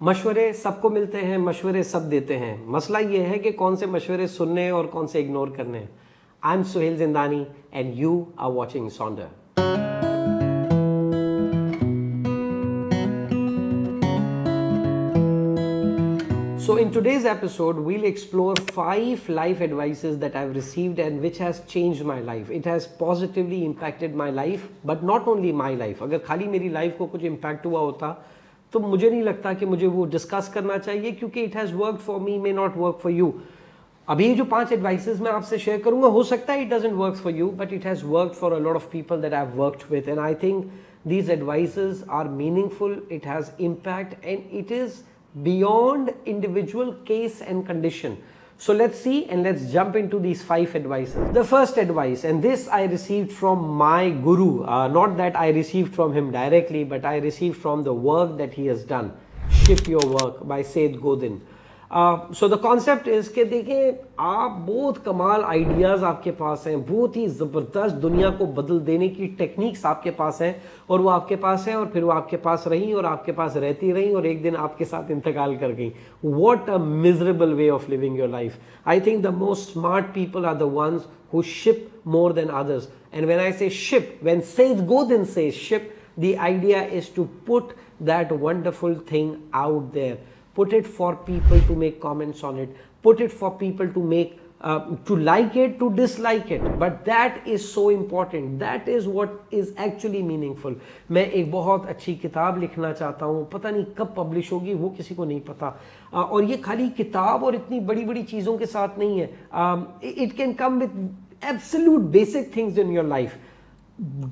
मशवरे सबको मिलते हैं, मशवरे सब देते हैं, मसला ये है कि कौन से मशवरे सुनने और कौन से इग्नोर करने हैं। I am Suhel Jindani and you are watching Soundar. So in today's episode, we'll explore 5 life advices that I've received and which has changed my life. It has positively impacted my life, but not only my life. अगर खाली मेरी life को कुछ impact हुआ होता तो मुझे नहीं लगता कि मुझे वो डिस्कस करना चाहिए, क्योंकि it has work for me, may not work for you. अभी जो 5 एडवाइसेस मैं आपसे शेयर करूंगा, हो सकता है it doesn't work for you, but it has worked for a lot of people that I have worked with, and I think these advices are meaningful, it has impact, and it is beyond individual case and condition. So let's see and let's jump into these 5 advices. The first advice, and this I received from my guru, not that I received from him directly, but I received from the work that he has done, Shift Your Work by Seth Godin. So the concept is कि देखें, आप बहुत कमाल ideas आपके पास हैं, बहुत ही ज़बरदस्त दुनिया को बदल देने की टेक्निक्स आपके पास हैं, और वो आपके पास हैं, और फिर वो आपके पास रहीं और आपके पास रहती रहीं और एक दिन आपके साथ इंतकाल कर गई। What a miserable way of living your life. I think the most smart people are the ones who ship more than others. And when I say ship, when Seth Godin says ship, the idea is to put that wonderful thing out there. Put it for people to make comments on it. Put it for people to make to like it, to dislike it. But that is so important. That is what is actually meaningful. मैं एक बहुत अच्छी किताब लिखना चाहता हूँ, पता नहीं कब पब्लिश होगी, वो किसी को नहीं पता। और ये खाली किताब और इतनी बड़ी बड़ी चीज़ों के साथ नहीं है। It can come with absolute basic things in your life.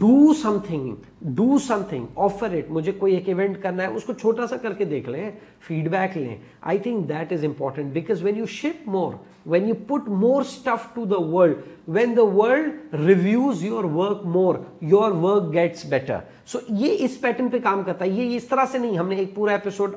Do something, offer it. मुझे कोई एक इवेंट करना है, उसको छोटा सा करके देख लें, फीडबैक लें। I think that is important, because when you ship more, when you put more stuff to the world, when the world reviews your work more, your work gets better. So ये इस pattern पे काम करता है। ये इस तरह से नहीं, हमने एक पूरा एपिसोड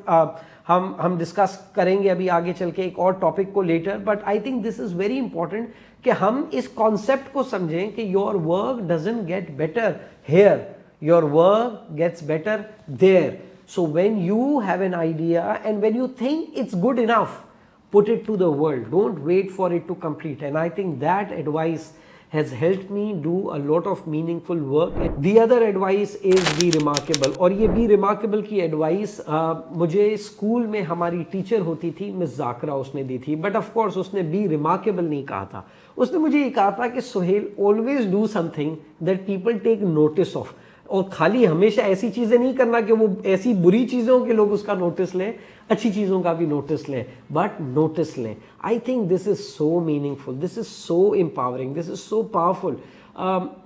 हम डिस्कस करेंगे अभी आगे चल के एक और टॉपिक को later, but I think this is very important कि हम इस कॉन्सेप्ट को समझें कि your work doesn't get better here, your work gets better there. So when you have an idea and when you think it's good enough, put it to the world. Don't wait for it to complete. And I think that advice has helped me do a lot of meaningful work. The other advice is be remarkable. और ये be remarkable की advice मुझे school में हमारी teacher होती थी, miss जाकरा, उसने दी थी। बट ऑफ कोर्स उसने be remarkable नहीं कहा था, उसने मुझे ये कहा था कि Suhail, always do something that people take notice of. और खाली हमेशा ऐसी चीज़ें नहीं करना कि वो ऐसी बुरी चीज़ों के लोग उसका नोटिस लें, अच्छी चीज़ों का भी नोटिस लें, बट नोटिस लें। I think this is so meaningful, this is so empowering, this is so powerful.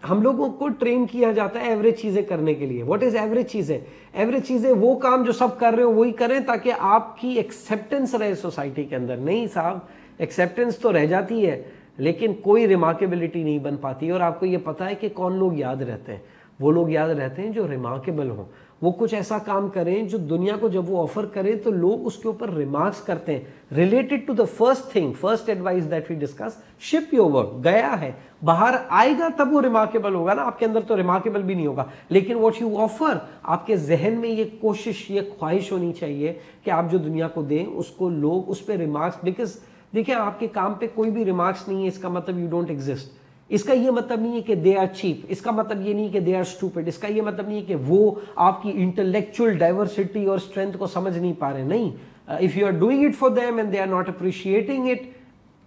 हम लोगों को ट्रेन किया जाता है एवरेज चीज़ें करने के लिए। व्हाट इज़ एवरेज चीज़ें? एवरेज चीज़ें वो काम जो सब कर रहे हो वही करें ताकि आपकी एक्सेप्टेंस रहे सोसाइटी के अंदर। नहीं साहब, एक्सेप्टेंस तो रह जाती है लेकिन कोई रिमार्केबिलिटी नहीं बन पाती। और आपको ये पता है कि कौन लोग याद रहते हैं? वो लोग याद रहते हैं जो रिमार्केबल हों, वो कुछ ऐसा काम करें जो दुनिया को जब वो ऑफर करें तो लोग उसके ऊपर रिमार्क्स करते हैं। Related to the first advice that we discuss, ship your work. गया है, बाहर आएगा तब वो रिमार्केबल होगा ना, आपके अंदर तो रिमार्केबल भी नहीं होगा। लेकिन व्हाट यू ऑफर, आपके जहन में ये कोशिश, ये ख्वाहिश होनी चाहिए कि आप जो दुनिया को दें उसको लोग उस पर रिमार्क्स। बिकॉज देखिए, आपके काम पे कोई भी रिमार्क्स नहीं है, इसका मतलब यू डोंट एग्जिस्ट। इसका ये मतलब नहीं है कि दे आर चीप, इसका मतलब ये नहीं कि दे आर स्टूपिड, इसका ये मतलब नहीं है कि वो आपकी इंटेलेक्चुअल डाइवर्सिटी और स्ट्रेंथ को समझ नहीं पा रहे। नहीं, if you are doing it for them and they are not appreciating it,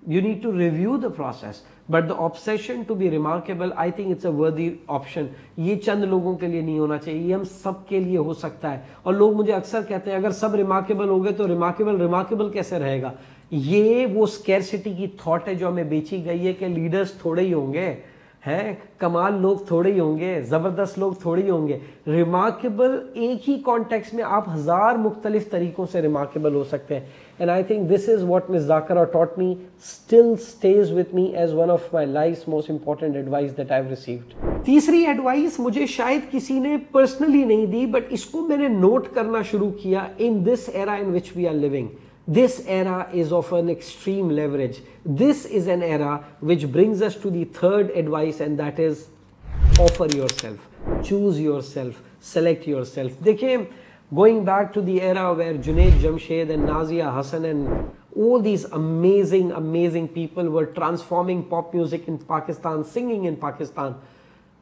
you need to review the process. But the obsession to be remarkable, I think it's a worthy option. ये चंद लोगों के लिए नहीं होना चाहिए, ये हम सब के लिए हो सकता है। और लोग मुझे अक्सर कहते हैं अगर सब रिमार्केबल हो गए तो रिमार्केबल कैसे रहेगा? ये वो स्कैरसिटी की थॉट है जो हमें बेची गई है कि लीडर्स थोड़े ही होंगे, हैं कमाल लोग थोड़े ही होंगे, ज़बरदस्त लोग थोड़े ही होंगे। रिमार्केबल एक ही कॉन्टेक्स्ट में आप 1000 मुख्तलिफ तरीक़ों से रिमार्केबल हो सकते हैं। And I think this is what Miss Jakara taught me, still stays with me as one of my life's most important advice that I have received. तीसरी एडवाइस मुझे शायद किसी ने पर्सनली नहीं दी, बट इसको मैंने नोट करना शुरू किया in this era in which we are living. This era is of an extreme leverage. This is an era which brings us to the third advice, and that is offer yourself, choose yourself, select yourself. देखिए, going back to the era where Junaid Jamshed and Nazia Hassan and all these amazing people were transforming pop music in Pakistan, singing in Pakistan,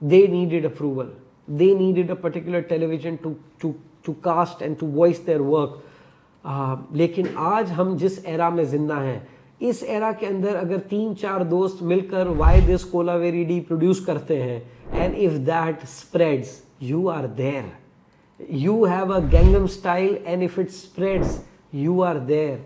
they needed approval. They needed a particular television to cast and to voice their work. लेकिन आज हम जिस era में जिंदा हैं, इस era के अंदर अगर 3-4 दोस्त मिलकर why this Kolaveri Di produce करते हैं, and if that spreads, you are there. You have a Gangnam Style, and if it spreads, you are there.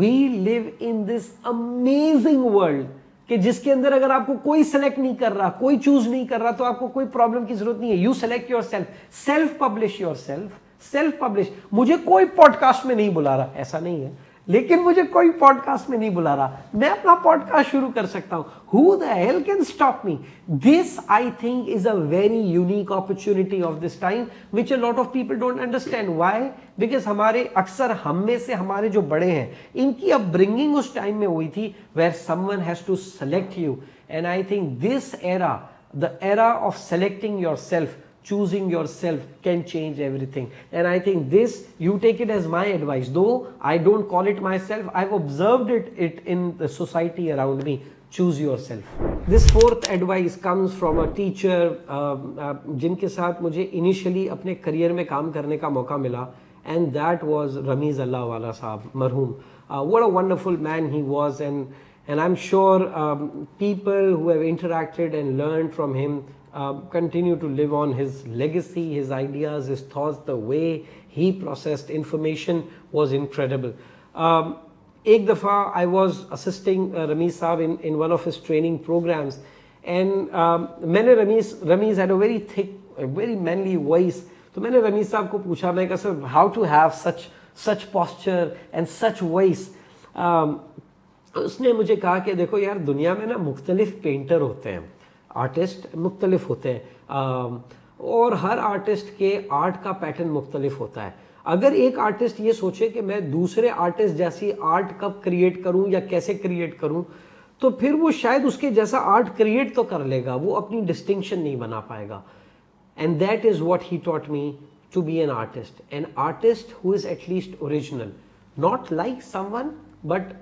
We live in this amazing world कि जिसके अंदर अगर आपको कोई सेलेक्ट नहीं कर रहा, कोई चूज नहीं कर रहा, तो आपको कोई प्रॉब्लम की जरूरत नहीं है. You select your self, self publish your self, self publish. मुझे कोई पॉडकास्ट में नहीं बुला रहा, ऐसा नहीं है, लेकिन मुझे कोई पॉडकास्ट में नहीं बुला रहा, मैं अपना पॉडकास्ट शुरू कर सकता हूं. Who the hell can stop me? This, I think, is a very unique opportunity of this time, which a lot of people don't understand. Why? Because हमारे अक्सर हम में से हमारे जो बड़े हैं, इनकी upbringing उस टाइम में हुई थी where someone has to select you. And I think this era, the era of selecting yourself, choosing yourself, can change everything. And I think this, you take it as my advice, though I don't call it myself, I've observed it in the society around me. Choose yourself. This fourth advice comes from a teacher जिनके साथ मुझे initially अपने career में काम करने का मौका मिला, and that was Ramiz Allahwala साहब, मरहूम. What a wonderful man he was, and I'm sure people who have interacted and learned from him continue to live on his legacy, his ideas, his thoughts. The way he processed information was incredible. एक दफ़ा I was assisting Ramiz साहब in one of his training programs, and मैंने Ramiz had a very thick, a very manly voice. तो मैंने Ramiz साहब को पूछा, मैं कहा sir, how to have such posture and such voice. उसने मुझे कहा कि देखो यार, दुनिया में ना मुख्तलिफ पेंटर होते हैं, आर्टिस्ट मुख्तलिफ होते हैं, और हर आर्टिस्ट के आर्ट का पैटर्न मुख्तलिफ होता है. अगर एक आर्टिस्ट ये सोचे कि मैं दूसरे आर्टिस्ट जैसी आर्ट कब क्रिएट करूं या कैसे क्रिएट करूं, तो फिर वो शायद उसके जैसा आर्ट क्रिएट तो कर लेगा, वो अपनी डिस्टिंक्शन नहीं बना पाएगा. And that is what he taught me, to be an artist who is at least original, not like someone but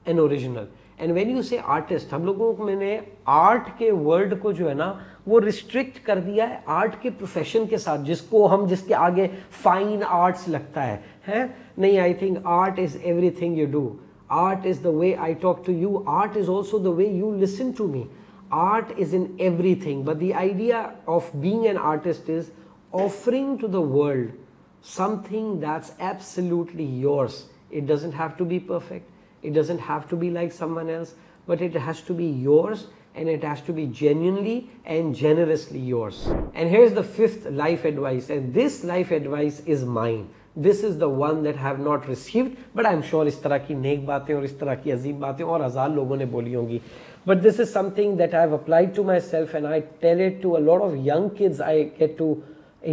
an original. And when you say artist, हम लोगों को मैंने आर्ट के वर्ड को जो है ना वो रिस्ट्रिक्ट कर दिया है आर्ट के प्रोफेशन के साथ, जिसके आगे फाइन आर्ट्स लगता है नहीं. I think art is everything you do. Art is the way I talk to you. Art is also the way you listen to me. Art is in everything. But the idea of being an artist is offering to the world something that's absolutely yours. It doesn't have to be perfect. It doesn't have to be like someone else, but it has to be yours, and it has to be genuinely and generously yours. And here's the fifth life advice, and this life advice is mine. This is the one that I have not received, but I'm sure इस तरह की नेक बातें और इस तरह की अजीब बातें और हज़ार लोगों ने बोली होंगी. But this is something that I have applied to myself, and I tell it to a lot of young kids I get to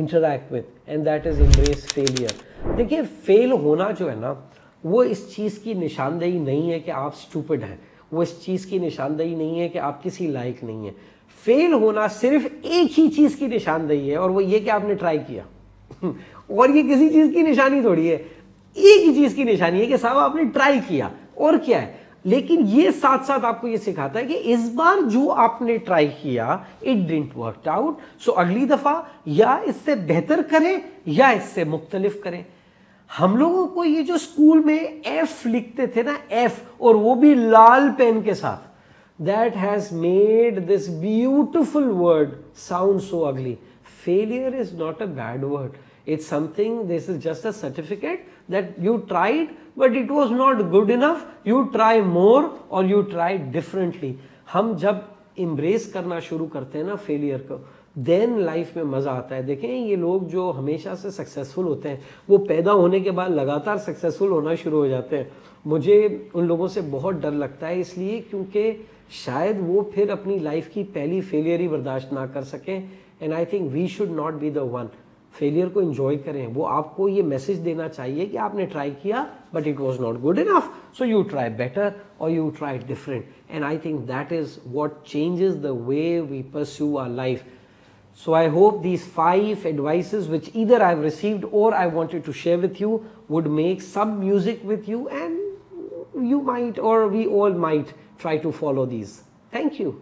interact with, and that is embrace failure. देखिए, फेल होना जो है ना, वो इस चीज़ की निशानदेही नहीं है कि आप स्टूपिड हैं, वो इस चीज़ की निशानदेही नहीं है कि आप किसी लायक नहीं हैं. फेल होना सिर्फ एक ही चीज़ की निशानदेही है, और वो ये कि आपने ट्राई किया. और ये किसी चीज़ की निशानी थोड़ी है, एक ही चीज़ की निशानी है कि साहब आपने ट्राई किया, और क्या है. लेकिन ये साथ साथ आपको ये सिखाता है कि इस बार जो आपने ट्राई किया, इट डिडंट वर्क आउट, सो अगली दफ़ा या इससे बेहतर करें या इससे मुख्तलिफ करें. हम लोगों को ये जो स्कूल में एफ लिखते थे ना, एफ, और वो भी लाल पेन के साथ, that has made this beautiful word sound so ugly. Failure is not a bad word. It's something, this is just a certificate that you tried, but it was not good enough. You try more or you try differently. हम जब embrace करना शुरू करते हैं ना failure को, then life में मज़ा आता है. देखें, ये लोग जो हमेशा से सक्सेसफुल होते हैं, वो पैदा होने के बाद लगातार सक्सेसफुल होना शुरू हो जाते हैं. मुझे उन लोगों से बहुत डर लगता है, इसलिए क्योंकि शायद वो फिर अपनी लाइफ की पहली फेलियर ही बर्दाश्त ना कर सकें. And I think we should not be the one. Failure को एंजॉय करें. वो आपको ये मैसेज देना चाहिए कि आपने ट्राई किया, but it was not good enough, so you try better और you try different. And I think that is what changes the way we pursue our life. So I hope these 5 advices which either I've received or I wanted to share with you would make some music with you, and you might, or we all might, try to follow these. Thank you.